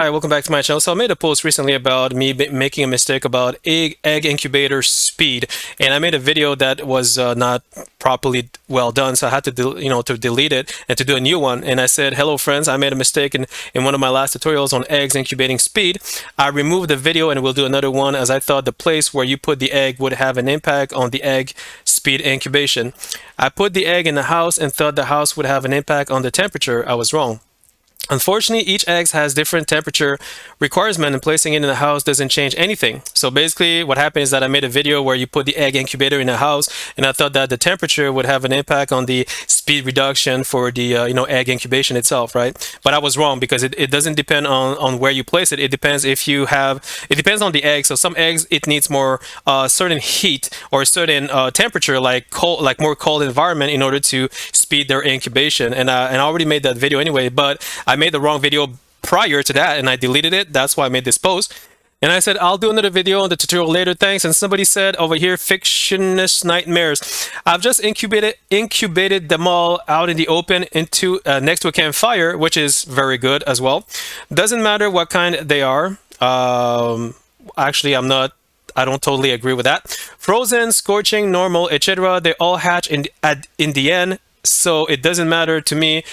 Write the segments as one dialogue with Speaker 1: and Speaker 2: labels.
Speaker 1: Hi, welcome back to my channel. So I made a post recently about me making a mistake about egg incubator speed, and I made a video that was not properly well done, so I had to to delete it and to do a new one. And I said, "Hello, friends. I made a mistake in one of my last tutorials on eggs incubating speed. I removed the video, and we'll do another one, as I thought the place where you put the egg would have an impact on the egg speed incubation. I put the egg in the house and thought the house would have an impact on the temperature. I was wrong." Unfortunately, each egg has different temperature requirement, and placing it in the house doesn't change anything. So basically what happened is that I made a video where you put the egg incubator in the house, and I thought that the temperature would have an impact on the speed reduction for the egg incubation itself, right? But I was wrong, because it doesn't depend on where you place it. It depends if you have, it depends on the egg. So some eggs, it needs more certain heat or certain temperature, like cold, like more cold environment, in order to speed their incubation. And I already made that video anyway, but I made the wrong video prior to that and I deleted it. That's why I made this post. And I said, I'll do another video on the tutorial later, thanks. And somebody said over here, fictionist nightmares. I've just incubated them all out in the open into next to a campfire, which is very good as well. Doesn't matter what kind they are. Actually, I don't totally agree with that. Frozen, scorching, normal, etc. They all hatch in the end, so it doesn't matter to me.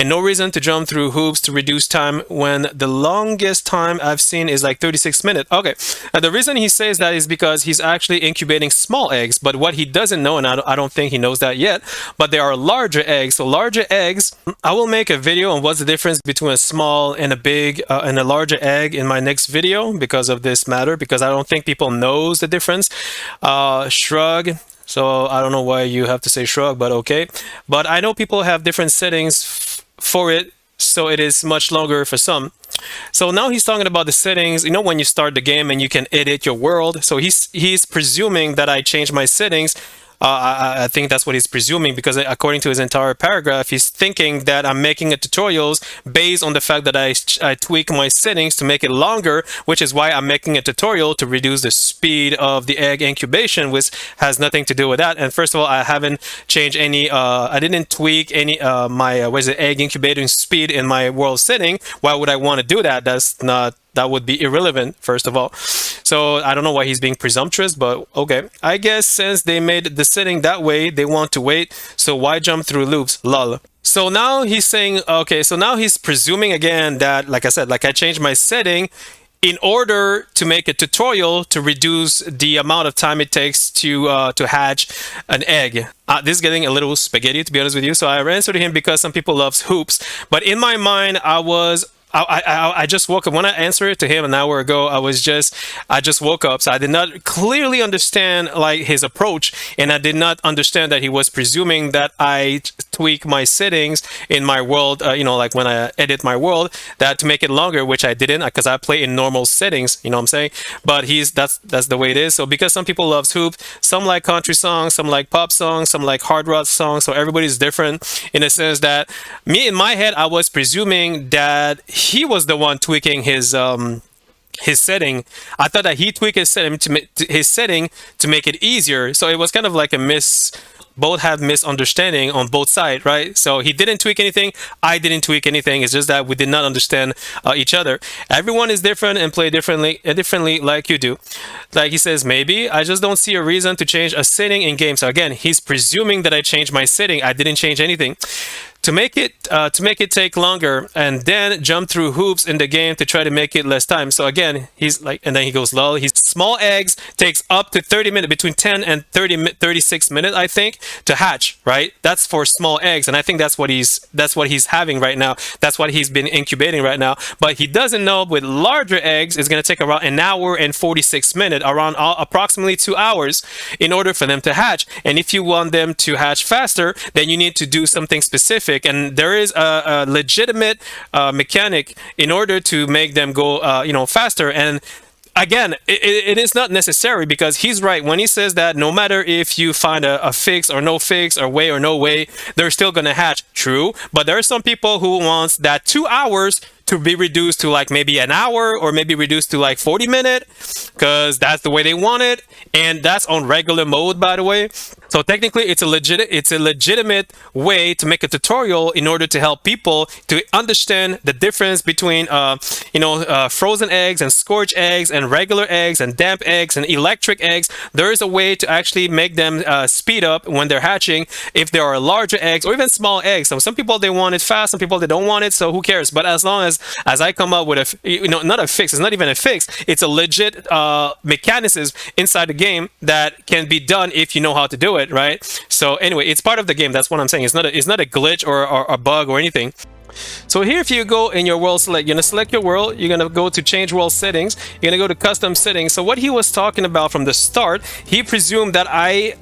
Speaker 1: And no reason to jump through hoops to reduce time when the longest time I've seen is like 36 minutes. Okay, and the reason he says that is because he's actually incubating small eggs, but what he doesn't know, and I don't think he knows that yet, but there are larger eggs. So larger eggs, I will make a video on what's the difference between a small and a big and a larger egg in my next video because of this matter, because I don't think people knows the difference. Shrug. So I don't know why you have to say shrug, but okay. But I know people have different settings for it, so it is much longer for some. So now he's talking about the settings, when you start the game and you can edit your world. So he's presuming that I changed my settings. I think that's what he's presuming, because according to his entire paragraph, he's thinking that I'm making a tutorials based on the fact that I tweak my settings to make it longer, which is why I'm making a tutorial to reduce the speed of the egg incubation, which has nothing to do with that. And first of all, I haven't changed any, I didn't tweak any my egg incubating speed in my world setting. Why would I want to do that? That would be irrelevant, first of all. So I don't know why he's being presumptuous, but okay. I guess since they made the setting that way, they want to wait. So why jump through loops? Lol. So now he's saying, okay, so now he's presuming again that, like I said, like I changed my setting in order to make a tutorial to reduce the amount of time it takes to hatch an egg. This is getting a little spaghetti, to be honest with you. So I answered him because some people love hoops, but in my mind, I just woke up when I answered it to him an hour ago. I just woke up, so I did not clearly understand like his approach, and I did not understand that he was presuming that I tweak my settings in my world, like when I edit my world, that to make it longer, which I didn't, because I play in normal settings, you know what I'm saying? But that's the way it is. So because some people love hoop, some like country songs, some like pop songs, some like hard rock songs, so everybody's different in a sense that me in my head, I was presuming that he was the one tweaking his setting. I thought that he tweaked his setting to make it easier. So it was kind of like both have misunderstanding on both sides, right? So he didn't tweak anything, I didn't tweak anything. It's just that we did not understand each other. Everyone is different and play differently like you do. Like he says, maybe I just don't see a reason to change a setting in game. So again, he's presuming that I changed my setting. I didn't change anything. To make it take longer and then jump through hoops in the game to try to make it less time. So again, he's like, and then he goes, lol, his small eggs takes up to 30 minutes, between 10 and 36 minutes, I think, to hatch, right? That's for small eggs. And I think that's what he's having right now. That's what he's been incubating right now. But he doesn't know with larger eggs, it's going to take around an hour and 46 minutes, around approximately 2 hours in order for them to hatch. And if you want them to hatch faster, then you need to do something specific. And there is a legitimate mechanic in order to make them go faster. And again, it is not necessary, because he's right when he says that no matter if you find a fix or no fix or way or no way, they're still gonna hatch. True, but there are some people who wants that 2 hours to be reduced to like maybe an hour or maybe reduced to like 40-minute, because that's the way they want it, and that's on regular mode, by the way. So technically, it's a legitimate way to make a tutorial in order to help people to understand the difference between, frozen eggs and scorched eggs and regular eggs and damp eggs and electric eggs. There is a way to actually make them speed up when they're hatching if there are larger eggs or even small eggs. So some people, they want it fast, some people they don't want it. So who cares? But as long as I come up with not a fix, it's not even a fix. It's a legit mechanism inside the game that can be done if you know how to do it. Right? So anyway, it's part of the game. That's what I'm saying. It's not a glitch or a bug or anything. So here, if you go in your world select, you're going to select your world, you're going to go to change world settings, you're going to go to custom settings. So what he was talking about from the start, he presumed that I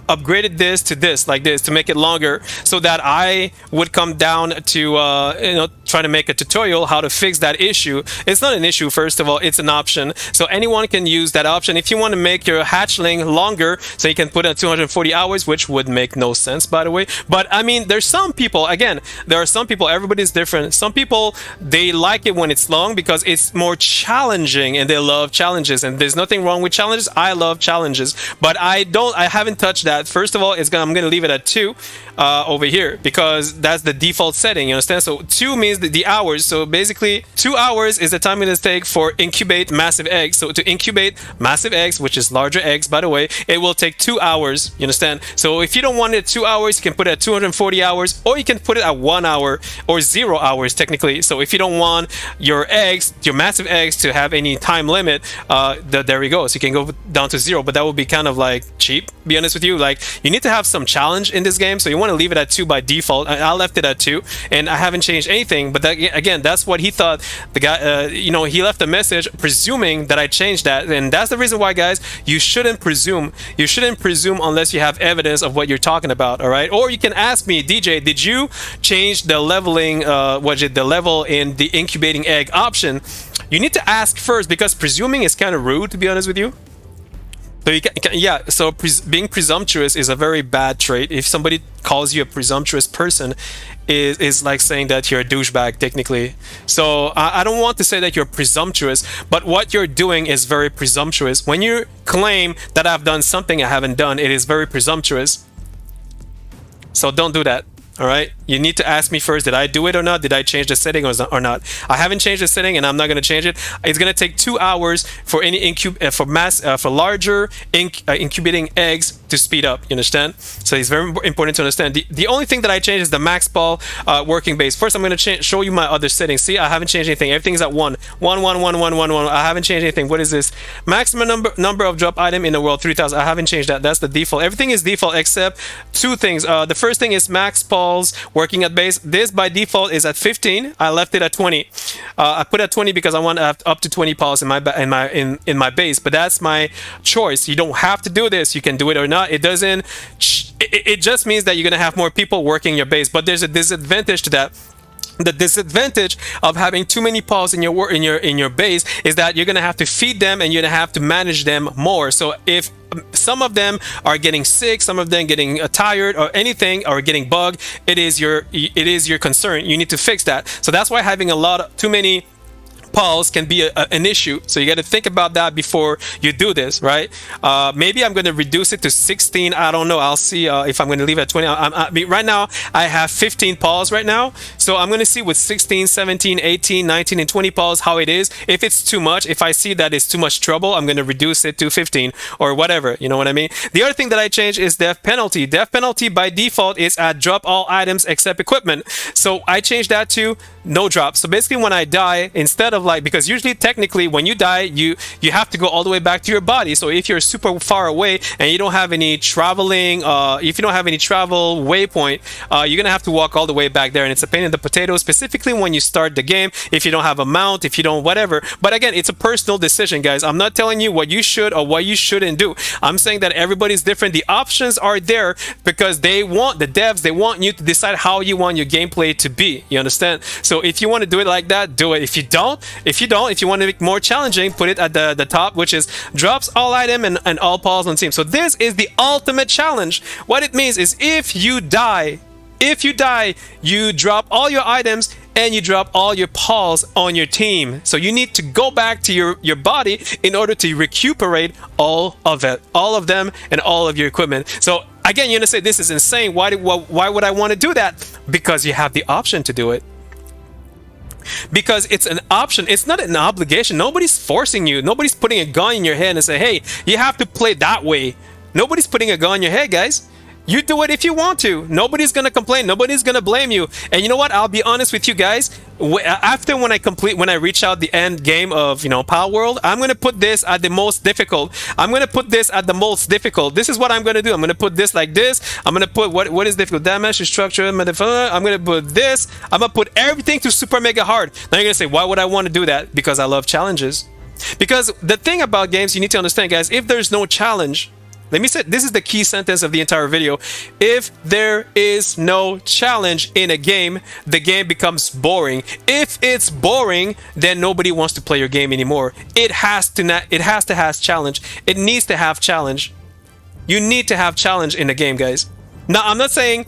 Speaker 1: upgraded this to this, like this, to make it longer, so that I would come down to try to make a tutorial how to fix that issue. It's not an issue, first of all, it's an option. So anyone can use that option. If you want to make your hatchling longer, so you can put at 240 hours, which would make no sense, by the way. But I mean, there's some people, again, there are some people, everybody's different. Some people, they like it when it's long because it's more challenging and they love challenges, and there's nothing wrong with challenges. I love challenges, but I haven't touched that. First of all, I'm gonna leave it at 2 over here because that's the default setting, you understand? So 2 means the hours. So basically 2 hours is the time it take for incubate massive eggs. So to incubate massive eggs, which is larger eggs, by the way, it will take 2 hours, you understand? So if you don't want it 2 hours, you can put it at 240 hours, or you can put it at 1 hour or 0 hours technically. So if you don't want your eggs, your massive eggs, to have any time limit, there we go. So you can go down to 0, but that would be kind of like cheap, be honest with you. Like, you need to have some challenge in this game, so you want to leave it at 2 by default. I left it at 2 and I haven't changed anything, but that, again, that's what he thought. The guy, he left a message presuming that I changed that, and that's the reason why, guys, you shouldn't presume. You shouldn't presume unless you have evidence of what you're talking about, all right? Or you can ask me, DJ, did you change the leveling, the level in the incubating egg option? You need to ask first, because presuming is kind of rude, to be honest with you. So so being presumptuous is a very bad trait. If somebody calls you a presumptuous person, is like saying that you're a douchebag technically. So I don't want to say that you're presumptuous, but what you're doing is very presumptuous. When you claim that I've done something I haven't done, it is very presumptuous. So don't do that. All right, you need to ask me first, did I do it or not? Did I change the setting or not? I haven't changed the setting, and I'm not going to change it. It's going to take 2 hours for any for larger incubating eggs to speed up. You understand? So it's very important to understand. The only thing that I changed is the max ball working base. First, I'm going to show you my other settings. See, I haven't changed anything. Everything's at 1. I haven't changed anything. What is this? Maximum number of drop item in the world, 3,000. I haven't changed that. That's the default. Everything is default except 2 things. The first thing is max ball working at base. This by default is at 15. I left it at 20. I put it at 20 because I want to have up to 20 pals in my base, but that's my choice. You don't have to do this. You can do it or not. It doesn't. It just means that you're gonna have more people working your base, but there's a disadvantage to that. The disadvantage of having too many pals in your base is that you're gonna have to feed them and you're gonna have to manage them more. So if some of them are getting sick, some of them getting tired or anything, or getting bugged, it is your concern. You need to fix that. So that's why having too many pulse can be an issue. So you got to think about that before you do this, right? Maybe I'm going to reduce it to 16. I don't know. I'll see if I'm going to leave it at 20. I mean, right now I have 15 pulse right now. So I'm going to see with 16, 17, 18, 19, and 20 pulse how it is. If it's too much, if I see that it's too much trouble, I'm going to reduce it to 15 or whatever. You know what I mean? The other thing that I changed is death penalty. Death penalty by default is at drop all items except equipment. So I changed that to no drop. So basically when I die, instead of because usually technically when you die, you have to go all the way back to your body. So if you're super far away and you don't have any traveling, if you don't have any travel waypoint, you're gonna have to walk all the way back there, and it's a pain in the potato, specifically when you start the game, if you don't have a mount, if you don't whatever. But again, it's a personal decision, guys. I'm not telling you what you should or what you shouldn't do. I'm saying that everybody's different. The options are there because the devs, they want you to decide how you want your gameplay to be. You understand? So if you want to do it like that, do it. If you want to make more challenging, put it at the top, which is drops all item and all pals on team. So this is the ultimate challenge. What it means is if you die, you drop all your items and you drop all your pals on your team. So you need to go back to your body in order to recuperate all of it, all of them, and all of your equipment. So again, you're gonna say this is insane. Why would I want to do that? Because you have the option to do it. Because it's an option, it's not an obligation. Nobody's forcing you. Nobody's putting a gun in your head and say, hey, you have to play that way. Nobody's putting a gun in your head, guys. You do it if you want to. Nobody's gonna complain. Nobody's gonna blame you. And you know what? I'll be honest with you guys. After when I reach out the end game of Palworld, I'm gonna put this at the most difficult. I'm gonna put this at the most difficult. This is what I'm gonna do. I'm gonna put this like this. I'm gonna put what is difficult damage to structure. I'm gonna put this. I'm gonna put everything to super mega hard. Now you're gonna say, why would I want to do that? Because I love challenges. Because the thing about games, you need to understand, guys. If there's no challenge, let me say, this is the key sentence of the entire video. If there is no challenge in a game, the game becomes boring. If it's boring, then nobody wants to play your game anymore. It has to have challenge. It needs to have challenge. You need to have challenge in the game, guys. Now, I'm not saying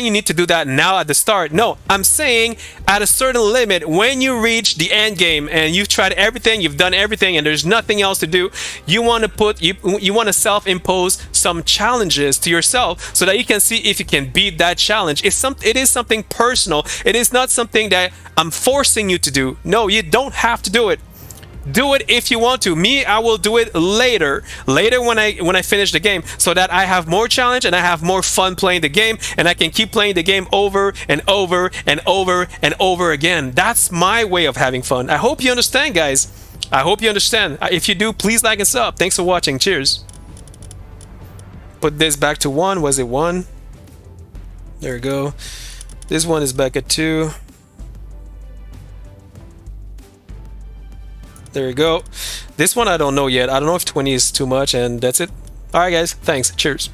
Speaker 1: you need to do that now at the start. No, I'm saying at a certain limit, when you reach the end game and you've tried everything, you've done everything, and there's nothing else to do, you want to self-impose some challenges to yourself so that you can see if you can beat that challenge. It is something personal. It is not something that I'm forcing you to do. No, you don't have to do it. Do it if you want to. Me, I will do it later when I finish the game, so that I have more challenge and I have more fun playing the game, and I can keep playing the game over and over and over and over again. That's my way of having fun. I hope you understand, guys. I hope you understand. If you do, please like and sub. Thanks for watching. Cheers. Put this back to 1. Was it 1? There we go. This one is back at 2. There we go. This one I don't know yet. I don't know if 20 is too much, and that's it. All right, guys. Thanks. Cheers.